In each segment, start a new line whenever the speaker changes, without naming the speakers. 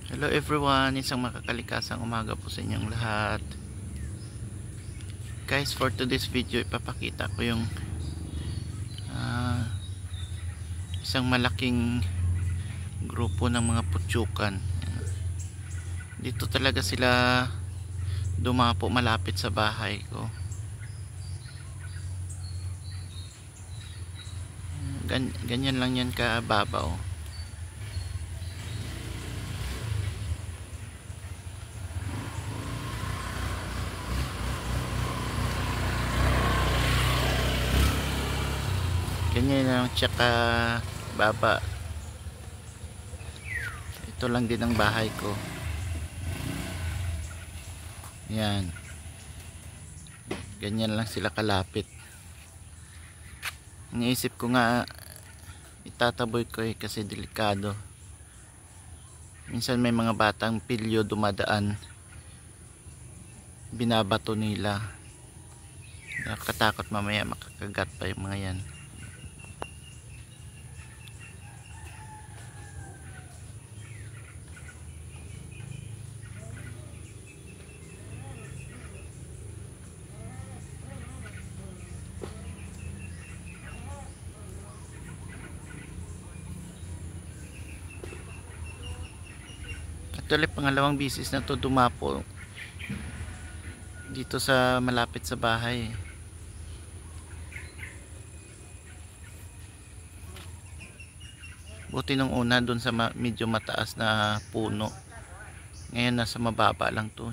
Hello everyone, isang makakalikasang umaga po sa inyong lahat. Guys, for today's video ipapakita ko yung isang malaking grupo ng mga putsukan. Dito talaga sila dumapo malapit sa bahay ko. Ganyan lang yan kababaw. Ganyan lang tsaka baba. Ito lang din ang bahay ko. Yan. Ganyan lang sila kalapit. Iniisip ko nga itataboy ko kasi delikado. Minsan may mga batang pilyo dumadaan. Binabato nila. Nakakatakot mamaya makakagat pa yung mga yan. Actually, pangalawang bisis na to dumapo dito sa malapit sa bahay. Buti nung una dun sa medyo mataas na puno. Ngayon nasa mababa lang to.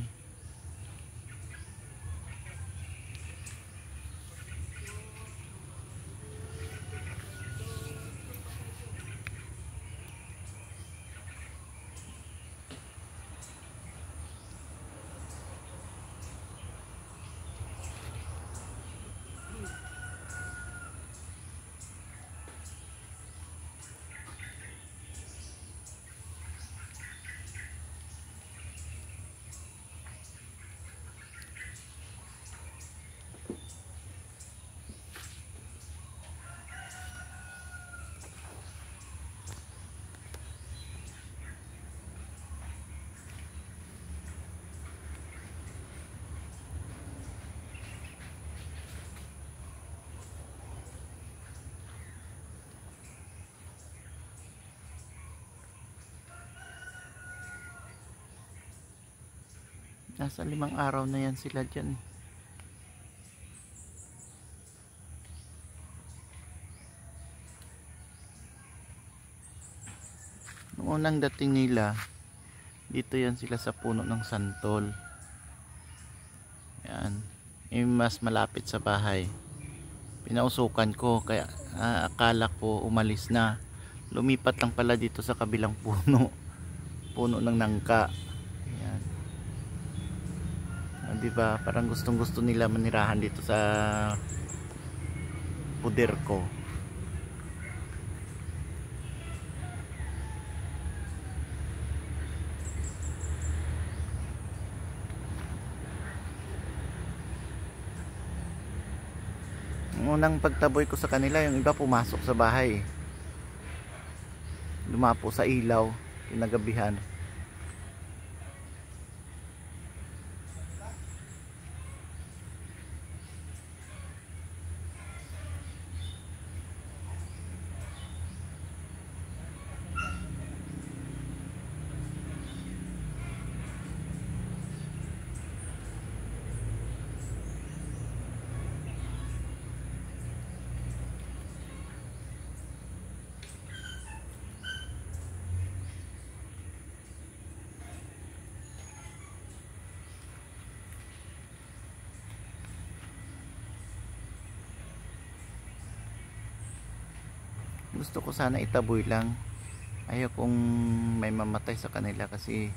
Nasa 5 araw na yan sila dyan. Nung unang dating nila, dito yan sila sa puno ng santol. Yan. Mas malapit sa bahay. Pinausukan ko kaya akala ko umalis na. Lumipat lang pala dito sa kabilang puno. Puno ng nangka. Yan. Diba? Parang gustong-gusto nila manirahan dito sa puder ko. Ang unang pagtaboy ko sa kanila, yung iba pumasok sa bahay. Lumapo sa ilaw kinagabihan. Gusto ko sana itaboy lang. Ayaw kong may mamatay sa kanila kasi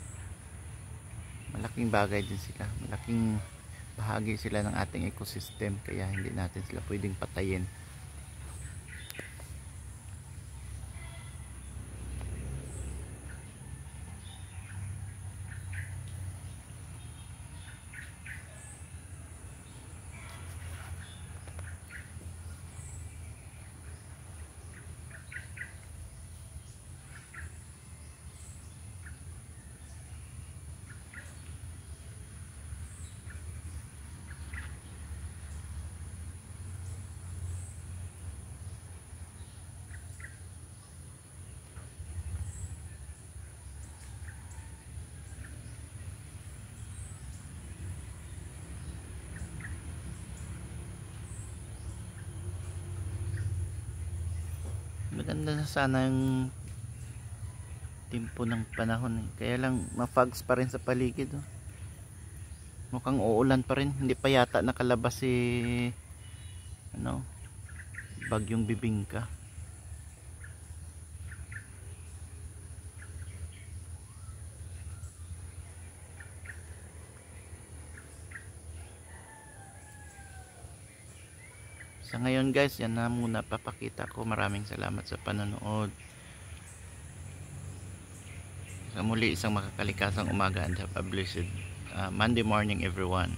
malaking bagay din sila. Malaking bahagi sila ng ating ecosystem, kaya hindi natin sila pwedeng patayin. Maganda na sana yung timpo ng panahon, kaya lang ma-fogs pa rin sa paligid, oh. Mukhang uulan pa rin, hindi pa yata nakalabas si bagyong Bibingka. Sa ngayon guys, yan na muna papakita ko. Maraming salamat sa panonood. Sa muli, isang makakalikasang umaga and have a blessed Monday morning everyone.